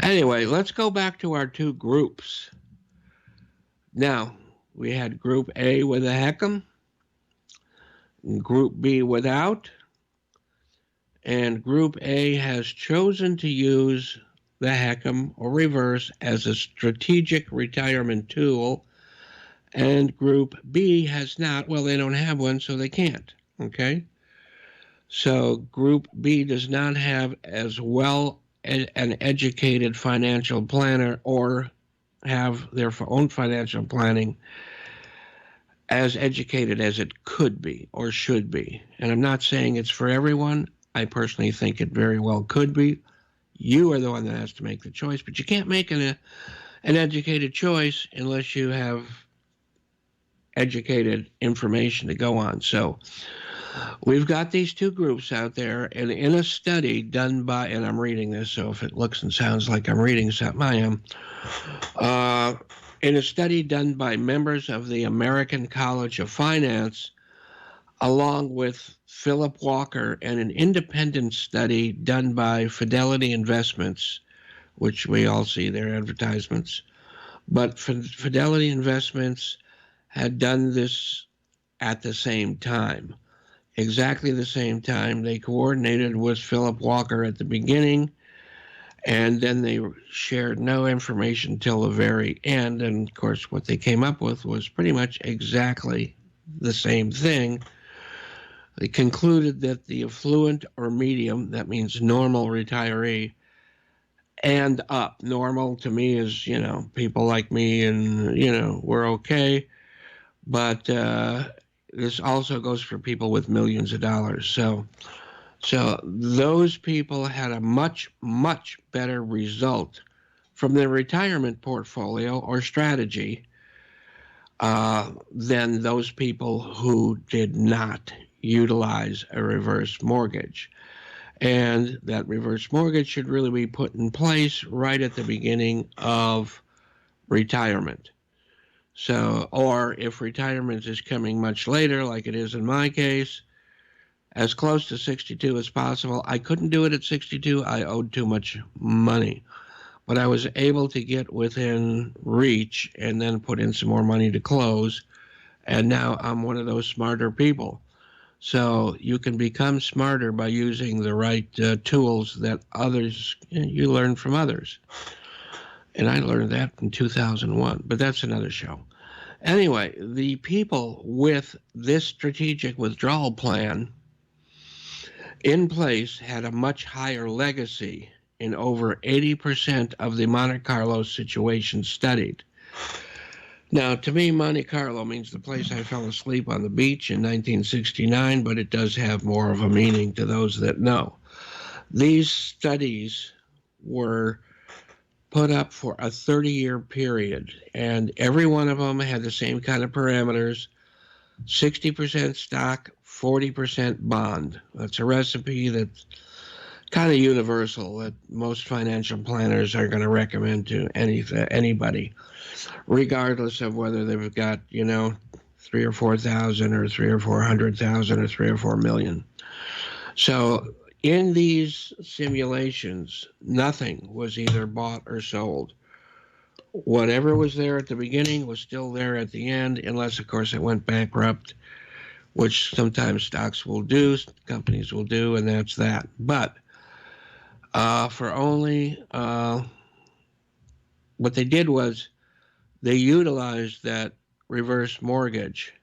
Anyway, let's go back to our two groups. Now, we had Group A with a HECM, Group B without, and Group A has chosen to use the HECM or reverse as a strategic retirement tool, and Group B has not. Well, they don't have one, so they can't. Okay? So Group B does not have as well an educated financial planner or have their own financial planning as educated as it could be or should be. And I'm not saying it's for everyone. I personally think it very well could be. You are the one that has to make the choice, but you can't make an educated choice unless you have educated information to go on. So we've got these two groups out there, and in a study done by, and I'm reading this, so if it looks and sounds like I'm reading something, I am. In a study done by members of the American College of Finance, along with Philip Walker, and an independent study done by Fidelity Investments, which we all see their advertisements. But Fidelity Investments had done this at the same time, exactly the same time. They coordinated with Philip Walker at the beginning, and then they shared no information till the very end. And of course, what they came up with was pretty much exactly the same thing. They concluded that the affluent or medium, that means normal retiree, and up. Normal to me is, people like me, and, we're okay. But this also goes for people with millions of dollars. So those people had a much, much better result from their retirement portfolio or strategy than those people who did not utilize a reverse mortgage. And that reverse mortgage should really be put in place right at the beginning of retirement. So, or if retirement is coming much later, like it is in my case, as close to 62 as possible. I couldn't do it at 62. I owed too much money. But I was able to get within reach and then put in some more money to close. And now I'm one of those smarter people. So you can become smarter by using the right tools that others, you learn from others. And I learned that in 2001, but that's another show. Anyway, the people with this strategic withdrawal plan in place had a much higher legacy in over 80% of the Monte Carlo situations studied. Now, to me, Monte Carlo means the place I fell asleep on the beach in 1969, but it does have more of a meaning to those that know. These studies were put up for a 30-year period, and every one of them had the same kind of parameters: 60% stock, 40% bond. That's a recipe that's kind of universal that most financial planners are going to recommend to anybody, regardless of whether they've got, 3 or 4,000 or 3 or 400,000 or 3 or 4 million. So in these simulations, nothing was either bought or sold. Whatever was there at the beginning was still there at the end, unless, of course, it went bankrupt, which sometimes stocks will do, companies will do, and that's that. But for only, what they did was they utilized that reverse mortgage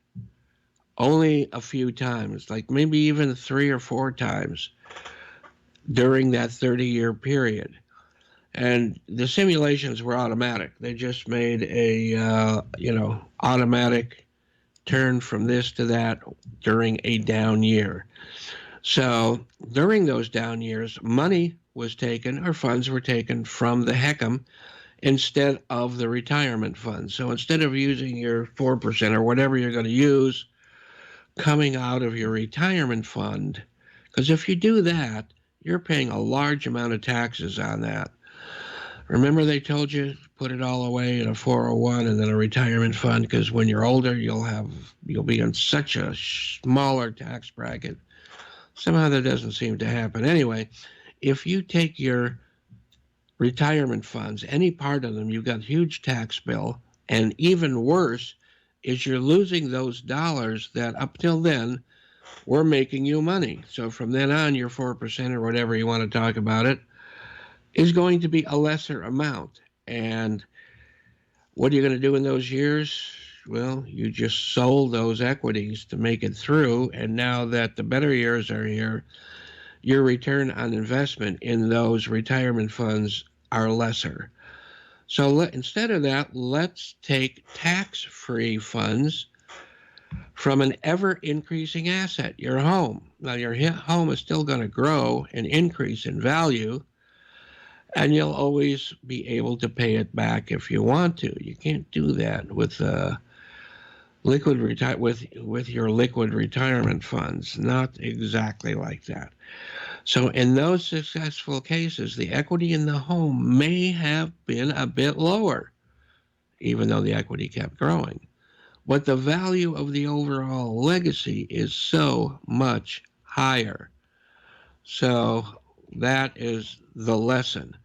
only a few times, like maybe even 3 or 4 times during that 30-year period. And the simulations were automatic. They just made a, automatic turn from this to that during a down year. So during those down years, money was taken, or funds were taken from the HECM instead of the retirement fund. So instead of using your 4% or whatever you're going to use coming out of your retirement fund, because if you do that, you're paying a large amount of taxes on that. Remember they told you put it all away in a 401 and then a retirement fund, because when you're older, you'll be in such a smaller tax bracket. Somehow that doesn't seem to happen. Anyway, if you take your retirement funds, any part of them, you've got a huge tax bill, and even worse is you're losing those dollars that up till then were making you money. So from then on, your 4% or whatever you want to talk about it is going to be a lesser amount. And what are you going to do in those years? Well, you just sold those equities to make it through. And now that the better years are here, your return on investment in those retirement funds are lesser. So instead of that, let's take tax-free funds from an ever-increasing asset, your home. Now, your home is still going to grow and increase in value, and you'll always be able to pay it back if you want to. You can't do that with with your liquid retirement funds. Not exactly like that. So in those successful cases, the equity in the home may have been a bit lower, even though the equity kept growing. But the value of the overall legacy is so much higher. So that is the lesson.